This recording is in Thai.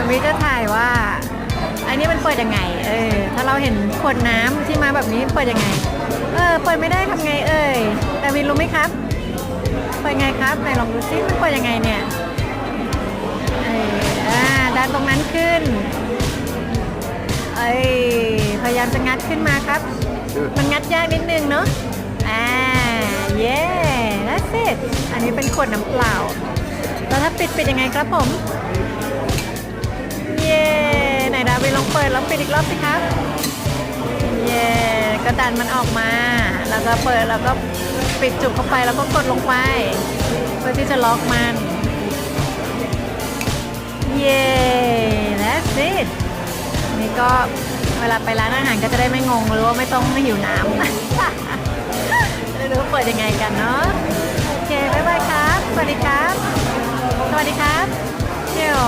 วิจะถ่ายว่าอันนี้มันเปิดยังไงถ้าเราเห็นขวดน้ำที่มาแบบนี้เปิดยังไงเปิดไม่ได้ทำไงแต่วินรู้ไหมครับเปิดไงครับไหนลองดูซิมันเปิดยังไงเนี่ยดันตรงนั้นขึ้นพยายามจะงัดขึ้นมาครับมันงัดยากนิดนึงเนาะเย้ that's it อันนี้เป็นขวดน้ำเปล่าแล้วถ้าปิดยังไงครับผมเย้ไหนดาวินลองเปิดแล้วปิดอีกรอบสิครับเย้ก็ดันมันออกมาแล้วก็เปิดแล้วก็ปิดจุกเข้าไปแล้วก็กดลงไปเพื่อที่จะล็อกมันเย้ that's it นี่ก็เวลาไปร้านอาหารก็จะได้ไม่งงหรือว่าไม่ต้องหิวน้ำไม่รู้ว่าเปิดยังไงกันเนาะโอเคบ๊ายบายครับสวัสดีครับสวัสดีครับเที่ยว